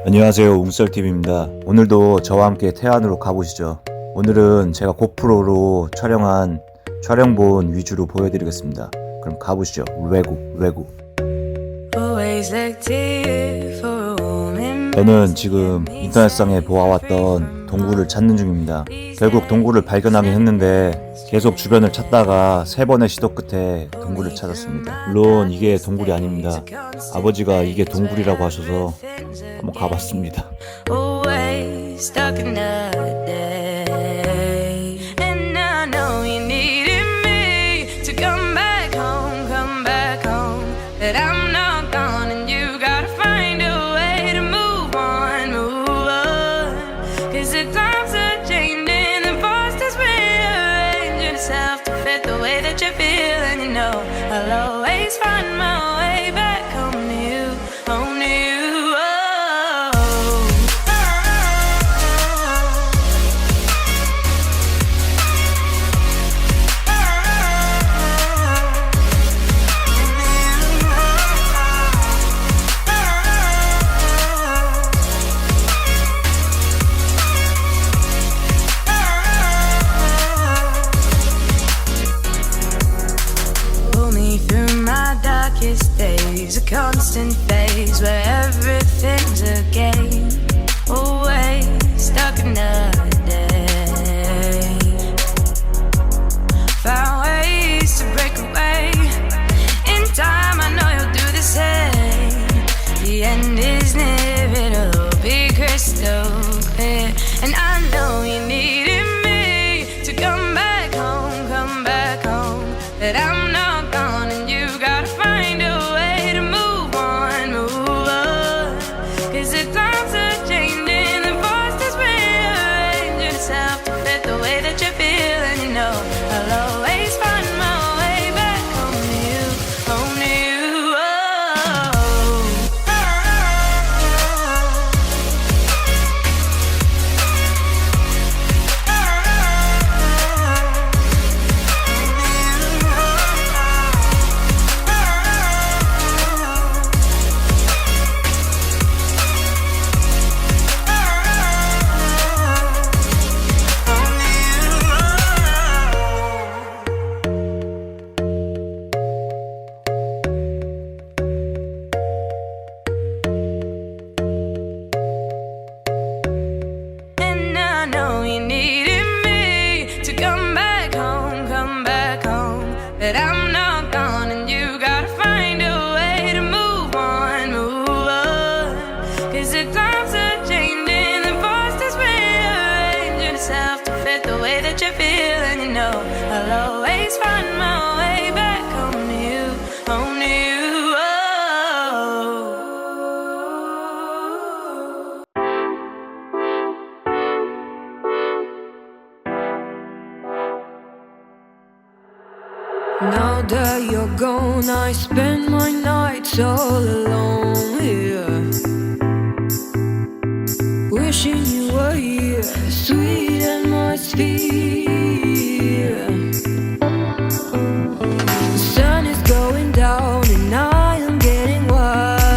안녕하세요, 웅썰tv입니다. 오늘도 저와 함께 태안으로 가보시죠. 오늘은 제가 고프로로 촬영한 촬영본 위주로 보여드리겠습니다. 그럼 가보시죠. 레고. 저는 지금 인터넷상에 보아왔던 동굴을 찾는 중입니다. 결국 동굴을 발견하긴 했는데 계속 주변을 찾다가 3번의 시도 끝에 동굴을 찾았습니다. 물론 이게 동굴이 아닙니다. 아버지가 이게 동굴이라고 하셔서 한번 가봤습니다. I'll always find my way back home to you, home to you. Days, a constant phase where everything's a game. Always stuck another day. Found ways to break away. In time, I know you'll do the same. The end is near, it'll be crystal clear. And I know you needed me to come back home, but I'm not gone, and you gotta find a way to move on, move on. Cause the times are changing, the forces rearrange yourself to fit the way that you feel. And you know I'll always find my way back home to you, home to you. But I'm not gone, and you gotta find a way to move on, move on. Cause the times are changing, the forces rearrange yourself to fit the way that you feel. And you know I'll always find my way back home to you, home to you. Now that you're gone, I spend my nights all alone here, wishing you were here, sweet atmosphere. The sun is going down and I am getting wild.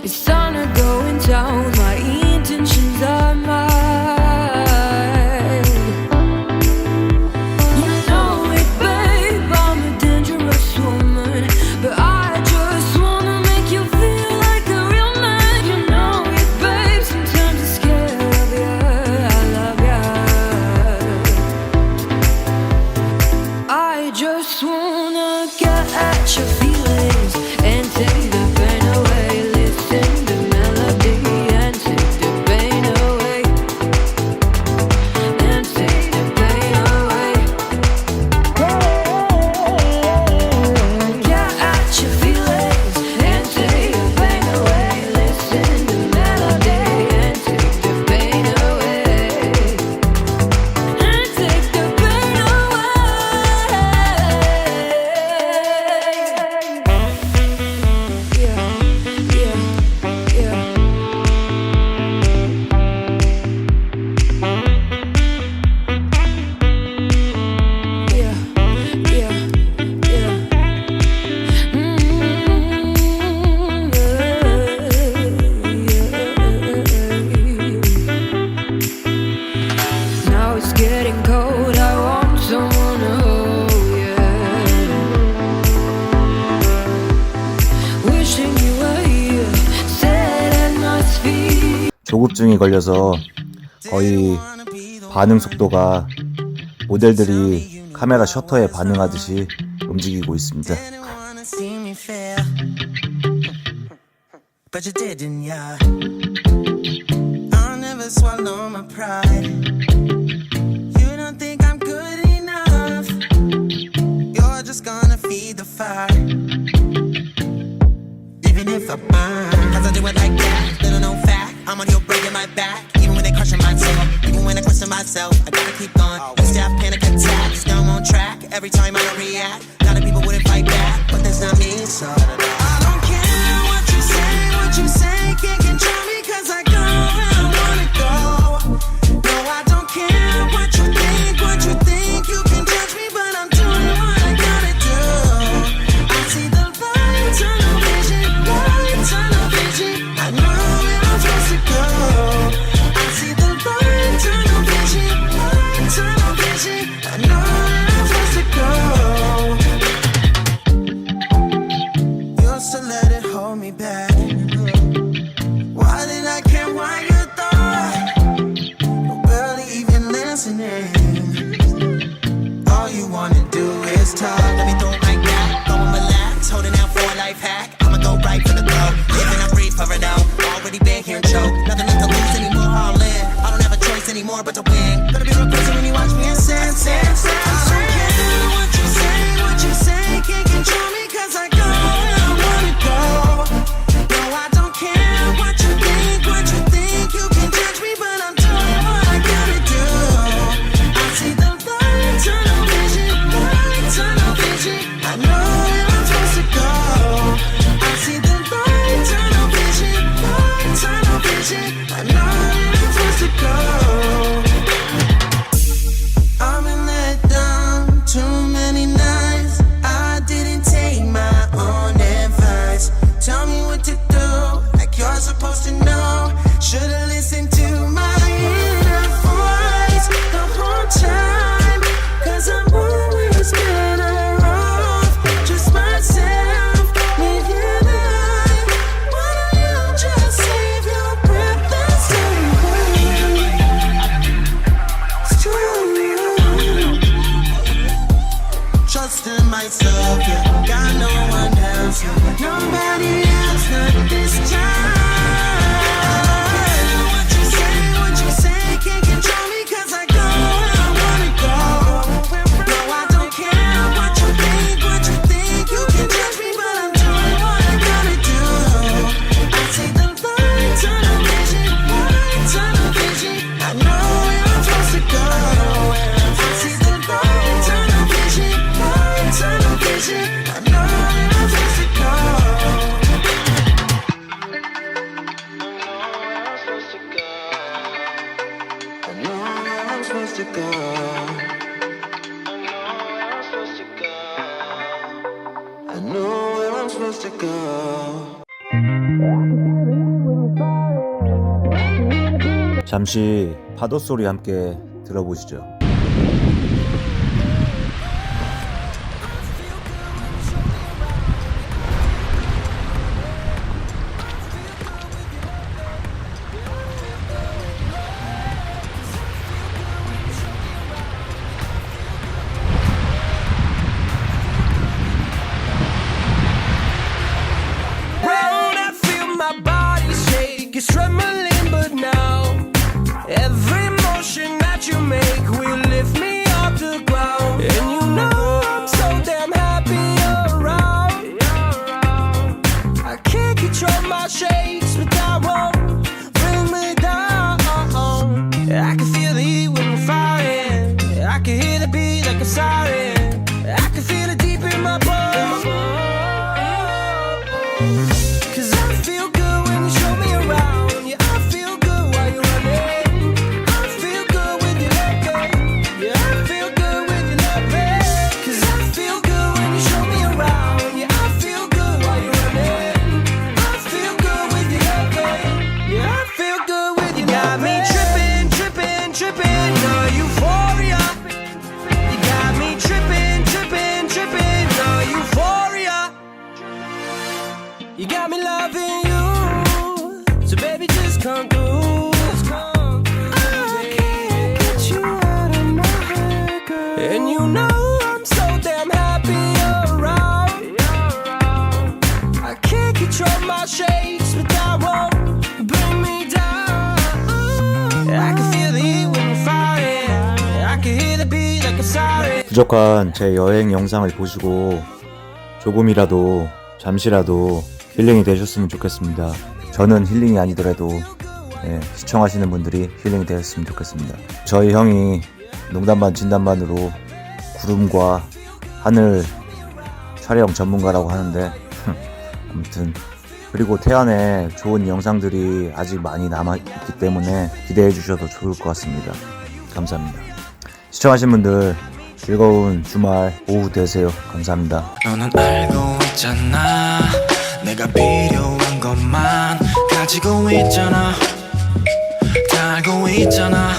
It's thunder going down, my intentions are mild. 조급증이 걸려서 거의 반응 속도가 모델들이 카메라 셔터에 반응하듯이 움직이고 있습니다. But you didn't, yeah. I'll never swallow my pride. You don't think I'm good enough. You're just gonna feed the fire. Even if I burn, cause I do it like that. Little known fact, I'm on your breaking my back. Even when they crushing my tail, even when I question myself, I gotta keep going. Used to have panic attacks, now I'm on track. Every time I don't react, a lot of people wouldn't fight back, but that's not me, so I don't care what you say, can't control me cause I go where I wanna go. No, I don't care what you think, you can judge me, but I'm doing what I gotta do. I see the light, tunnel vision, I know where I'm supposed to go. I see the light, tunnel vision, I know where I'm supposed to go. You used to let it hold me back. Why did I care what you thought? You're barely even listening. All you wanna do is talk. Let me throw it like that, go and relax. Holding out for a life hack, I'ma go right for the throat. Living I breathe for it out, already been here and choke. Nothing left to lose anymore, all in. I don't have a choice anymore but to win. Gotta be real person when you watch me and say, I don't care what you say, can't control me cause I go where I wanna go. No, I don't care what you think, you can judge me, but I'm doing what I gotta do. I see the light, tunnel vision, I know where I'm supposed to go. I see the light, tunnel vision, I know where I'm supposed to go. I've been let down too many nights. I didn't take my own advice. Tell me what to do, like you're supposed to know. Should've listened to my inner voice the whole time, cause I'm always better off just myself with your life. Why don't you just save your breath and stay away? It's true. Trust in myself, yeah, got no one else, yeah. Nobody else, not this time. What you say, can't control me cause I go where I wanna go. No, I don't care what you think, you can judge me, but I'm doing what I gotta do. I see the light, tunnel vision, I know where I'm supposed to go. I see the light, tunnel vision, I know where I'm supposed to go. I know where I'm supposed to go. I know where I'm supposed to go. 잠시 파도 소리 함께 들어보시죠. It's trembling, but now every motion that you make will lift me off the ground. And you know I'm so damn happy you're around. I can't control my shakes, but that won't bring me down. I can feel the heat when we're firing. I can hear the beat like a siren. I can feel it deep in my bones. 'Cause I feel good when you show me around. Yeah, I feel good while you're running. I feel good with you loving. Yeah, I feel good with you loving. 'Cause I feel good when you show me around. Yeah, I feel good while you're running. I feel good with you loving. Yeah, I feel good with you loving. Got me tripping, tripping, tripping on euphoria. You got me tripping, tripping, tripping on euphoria. You got me loving you, so baby just come through. 부족한 제 여행 영상을 보시고 조금이라도 잠시라도 힐링이 되셨으면 좋겠습니다. 저는 힐링이 아니더라도 시청하시는 분들이 힐링이 되었으면 좋겠습니다. 저희 형이 농담 반 진담 반으로 구름과 하늘 촬영 전문가라고 하는데 아무튼 그리고 태안에 좋은 영상들이 아직 많이 남아있기 때문에 기대해 주셔도 좋을 것 같습니다. 감사합니다. 시청하신 분들 즐거운 주말 오후 되세요. 감사합니다. 너는 알고 있잖아 내가 필요한 것만 가지고 있잖아 다 알고 있잖아